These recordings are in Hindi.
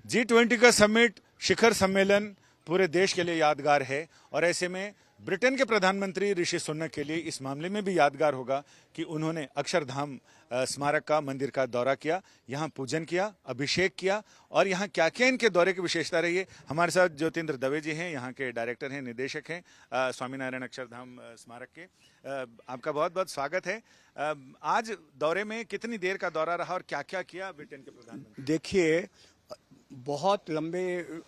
G20 का समिट शिखर सम्मेलन पूरे देश के लिए यादगार है और ऐसे में ब्रिटेन के प्रधानमंत्री ऋषि सुनक के लिए इस मामले में भी यादगार होगा कि उन्होंने अक्षरधाम स्मारक का मंदिर का दौरा किया, यहाँ पूजन किया, अभिषेक किया और यहाँ क्या क्या इनके दौरे की विशेषता रही है। हमारे साथ ज्योतिन्द्र दवे जी हैं, यहाँ के डायरेक्टर हैं, निदेशक हैं स्वामीनारायण अक्षरधाम स्मारक के। आपका बहुत बहुत स्वागत है। आज दौरे में कितनी देर का दौरा रहा और क्या क्या किया ब्रिटेन के प्रधानमंत्री? देखिए, बहुत लंबे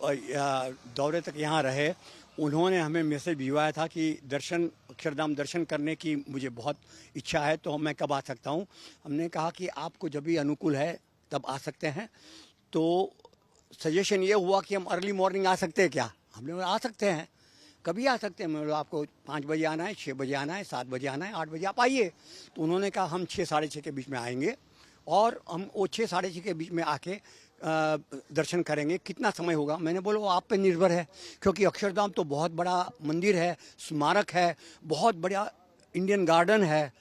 दौरे तक यहाँ रहे। उन्होंने हमें मैसेज भिजवाया था कि अक्षरधाम दर्शन करने की मुझे बहुत इच्छा है, तो मैं कब आ सकता हूँ। हमने कहा कि आपको जब भी अनुकूल है तब आ सकते हैं। तो सजेशन ये हुआ कि हम अर्ली मॉर्निंग आ सकते हैं क्या। हमने बोला आ सकते हैं, कभी आ सकते हैं। मैं बोला आपको 5 बजे आना है, 6 बजे आना है, 7 बजे आना है, 8 बजे आप आइए। तो उन्होंने कहा हम 6 साढ़े 6 के बीच में आएंगे और हम वो 6 साढ़े 6 के बीच में आके दर्शन करेंगे। कितना समय होगा, मैंने बोला वो आप पे निर्भर है, क्योंकि अक्षरधाम तो बहुत बड़ा मंदिर है, स्मारक है, बहुत बड़ा इंडियन गार्डन है,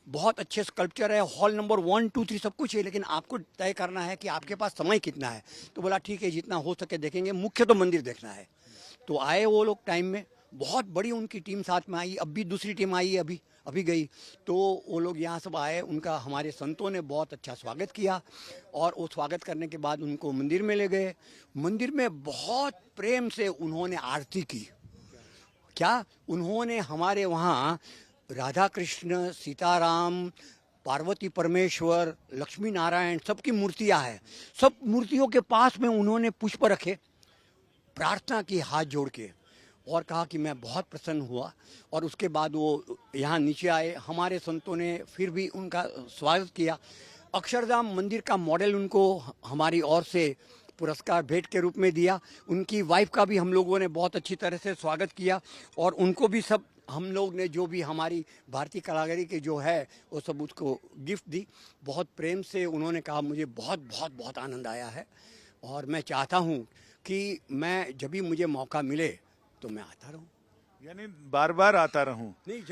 बहुत अच्छे स्कल्पचर है, हॉल नंबर 1, 2, 3 सब कुछ है, लेकिन आपको तय करना है कि आपके पास समय कितना है। तो बोला ठीक है, जितना हो सके देखेंगे, मुख्य तो मंदिर देखना है। तो आए वो लोग टाइम में, बहुत बड़ी उनकी टीम साथ में आई। अब भी दूसरी टीम आई, अभी गई। तो वो लोग यहाँ सब आए, उनका हमारे संतों ने बहुत अच्छा स्वागत किया और वो स्वागत करने के बाद उनको मंदिर में ले गए। मंदिर में बहुत प्रेम से उन्होंने आरती की। क्या उन्होंने हमारे वहाँ राधा कृष्ण, सीताराम, पार्वती परमेश्वर, लक्ष्मी नारायण सबकी मूर्तियाँ हैं। सब मूर्तियों के पास में उन्होंने पुष्प रखे, प्रार्थना की हाथ जोड़ के और कहा कि मैं बहुत प्रसन्न हुआ। और उसके बाद वो यहाँ नीचे आए, हमारे संतों ने फिर भी उनका स्वागत किया। अक्षरधाम मंदिर का मॉडल उनको हमारी ओर से पुरस्कार भेंट के रूप में दिया। उनकी वाइफ का भी हम लोगों ने बहुत अच्छी तरह से स्वागत किया और उनको भी सब हम लोग ने जो भी हमारी भारतीय कलाकारी की जो है वो सब उसको गिफ्ट दी। बहुत प्रेम से उन्होंने कहा मुझे बहुत बहुत बहुत आनंद आया है और मैं चाहता हूँ कि मैं जब भी मुझे मौका मिले तो मैं आता रहूं, यानी बार बार आता रहूं। नहीं,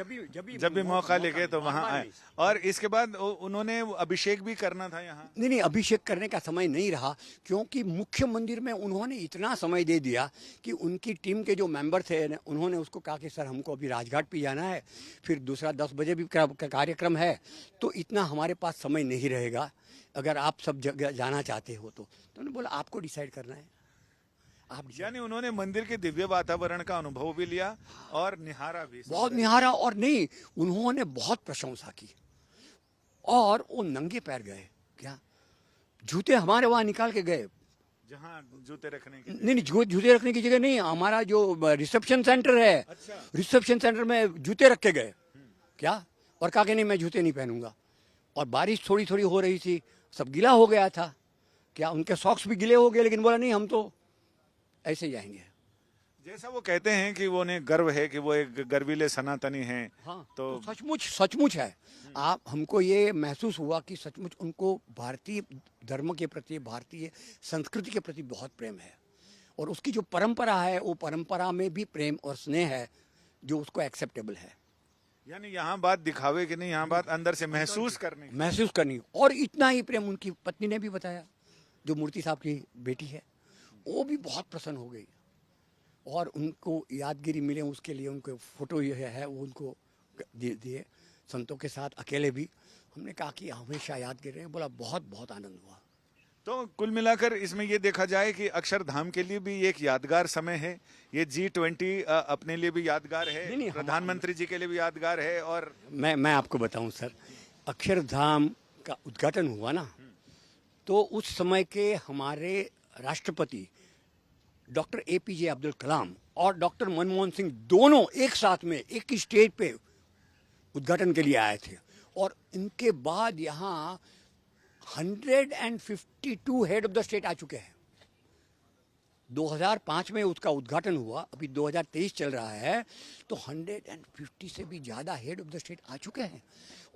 जब भी मौका लेके तो वहां आए। और इसके बाद उन्होंने अभिषेक भी करना था यहाँ। नहीं, अभिषेक करने का समय नहीं रहा, क्योंकि मुख्य मंदिर में उन्होंने इतना समय दे दिया कि उनकी टीम के जो मेंबर थे उन्होंने उसको कहा कि सर हमको अभी राजघाट पे जाना है, फिर दूसरा 10 बजे भी कार्यक्रम है, तो इतना हमारे पास समय नहीं रहेगा अगर आप सब जगह जाना चाहते हो। तो उन्होंने बोला आपको डिसाइड करना है। यानी उन्होंने मंदिर के दिव्य वातावरण का अनुभव भी लिया और निहारा भी, बहुत निहारा। और नहीं, उन्होंने बहुत प्रशंसा की और वो नंगे पैर गए। क्या जूते हमारे वहां निकाल के गए, जहां जूते रखने की नहीं, जूते रखने की जगह नहीं, हमारा जो रिसेप्शन सेंटर है, अच्छा, रिसेप्शन सेंटर में जूते रख के गए। क्या, और कहा कि नहीं मैं जूते नहीं पहनूंगा। और बारिश थोड़ी थोड़ी हो रही थी, सब गीला हो गया था। क्या, उनके सॉक्स भी गीले हो गए, लेकिन बोला नहीं हम तो ऐसे ही आएंगे। जैसा वो कहते हैं कि वो उन्हें गर्व है कि वो एक गर्वीले सनातनी हैं। हाँ, तो सचमुच है। आप हमको ये महसूस हुआ कि सचमुच उनको भारतीय धर्म के प्रति, भारतीय संस्कृति के प्रति बहुत प्रेम है और उसकी जो परंपरा है वो परंपरा में भी प्रेम और स्नेह है जो उसको एक्सेप्टेबल है। यानी यहाँ बात दिखावे की नहीं, यहाँ बात अंदर से महसूस करनी। और इतना ही प्रेम उनकी पत्नी ने भी बताया, जो मूर्ति साहब की बेटी है, वो भी बहुत प्रसन्न हो गई और उनको यादगिरी मिले उसके लिए उनको फोटो ये है वो उनको दिए संतों के साथ, अकेले भी। हमने कहा कि हमेशा यादगिरी रहे। बोला बहुत बहुत आनंद हुआ। तो कुल मिलाकर इसमें ये देखा जाए कि अक्षरधाम के लिए भी एक यादगार समय है, ये G20 अपने लिए भी यादगार है, नहीं, प्रधानमंत्री जी के लिए भी यादगार है। और मैं आपको बताऊं सर, अक्षरधाम का उद्घाटन हुआ ना, तो उस समय के हमारे राष्ट्रपति डॉक्टर APJ अब्दुल कलाम और डॉक्टर मनमोहन सिंह दोनों एक साथ में एक ही स्टेज पे उद्घाटन के लिए आए थे। और इनके बाद यहाँ 152 हेड ऑफ द स्टेट आ चुके हैं। 2005 में उसका उद्घाटन हुआ, अभी 2023 चल रहा है, तो 150 से भी ज़्यादा हेड ऑफ द स्टेट आ चुके हैं।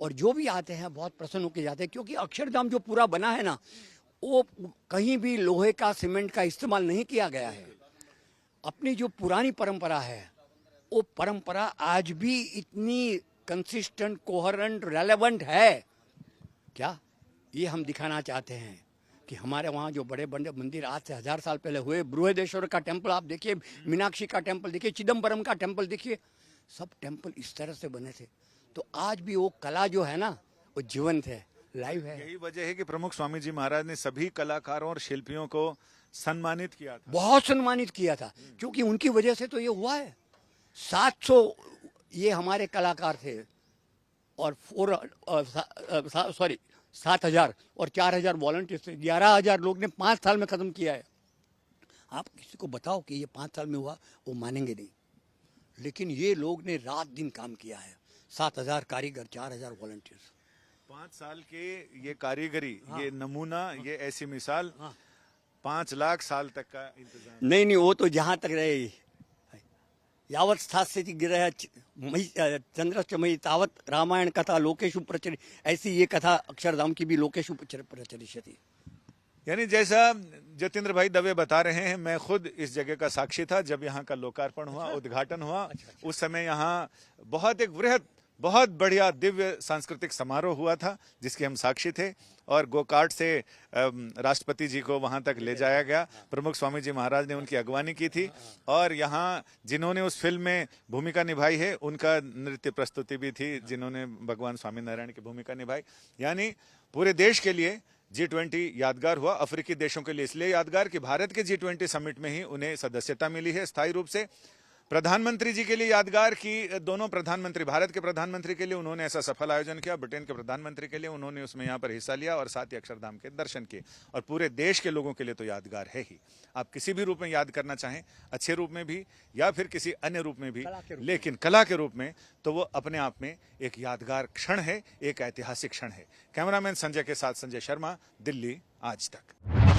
और जो भी आते हैं बहुत प्रसन्न होकर जाते हैं, क्योंकि अक्षरधाम जो पूरा बना है ना, वो कहीं भी लोहे का, सीमेंट का इस्तेमाल नहीं किया गया है। अपनी जो पुरानी परंपरा है वो परंपरा आज भी इतनी कंसिस्टेंट, कोहेरेंट, रेलेवेंट है। क्या, ये हम दिखाना चाहते हैं कि हमारे वहाँ जो बड़े बड़े मंदिर आज से 1000 साल पहले हुए, बृहदेश्वर का टेम्पल आप देखिए, मीनाक्षी का टेम्पल देखिए, चिदम्बरम का टेम्पल देखिए, सब टेम्पल इस तरह से बने थे। तो आज भी वो कला जो है ना, वो जीवंत है, लाइव है। यही वजह है कि प्रमुख स्वामी जी महाराज ने सभी कलाकारों और शिल्पियों को सम्मानित किया था। बहुत सम्मानित किया था, क्योंकि उनकी वजह से तो ये हुआ है। 700 ये हमारे कलाकार थे और 7,000 और 4,000 वॉलंटियर्स थे। 11,000 लोग ने 5 साल में खत्म किया है। आप किसी को बताओ कि ये 5 साल में हुआ, वो मानेंगे नहीं। लेकिन ये लोग ने रात दिन काम किया है। 7,000 कारीगर, 4,000 वॉलंटियर्स। 5 साल के ये कारीगरी, ये नमूना, ये ऐसी मिसाल, हाँ। 5 लाख साल तक का इंतजाम। नहीं नहीं, वो तो जहाँ तक रहे, यावत स्थास्यति गिरह चंद्रश्च मयि तावत रामायण कथा लोकेशु प्रचलित, ऐसी ये कथा अक्षरधाम की भी लोकेशु प्रचलिष्यति। यानी जैसा जतेंद्र भाई दवे बता रहे हैं, मैं खुद इस जगह का साक्षी था जब यहाँ का लोकार्पण हुआ, उद्घाटन हुआ। उस समय यहाँ बहुत एक वृहद, बहुत बढ़िया दिव्य सांस्कृतिक समारोह हुआ था जिसके हम साक्षी थे, और गोकार्ट से राष्ट्रपति जी को वहां तक ले जाया गया। प्रमुख स्वामी जी महाराज ने उनकी अगवानी की थी, और यहाँ जिन्होंने उस फिल्म में भूमिका निभाई है उनका नृत्य प्रस्तुति भी थी, जिन्होंने भगवान स्वामीनारायण की भूमिका निभाई। यानी पूरे देश के लिए G20 यादगार हुआ। अफ्रीकी देशों के लिए इसलिए यादगार कि भारत के G20 समिट में ही उन्हें सदस्यता मिली है स्थायी रूप से। प्रधानमंत्री जी के लिए यादगार कि दोनों प्रधानमंत्री, भारत के प्रधानमंत्री के लिए उन्होंने ऐसा सफल आयोजन किया, ब्रिटेन के प्रधानमंत्री के लिए उन्होंने उसमें यहाँ पर हिस्सा लिया और साथ ही अक्षरधाम के दर्शन किए। और पूरे देश के लोगों के लिए तो यादगार है ही। आप किसी भी रूप में याद करना चाहें, अच्छे रूप में भी या फिर किसी अन्य रूप में भी, लेकिन कला के रूप में तो वो अपने आप में एक यादगार क्षण है, एक ऐतिहासिक क्षण है। कैमरामैन संजय के साथ संजय शर्मा, दिल्ली आज तक।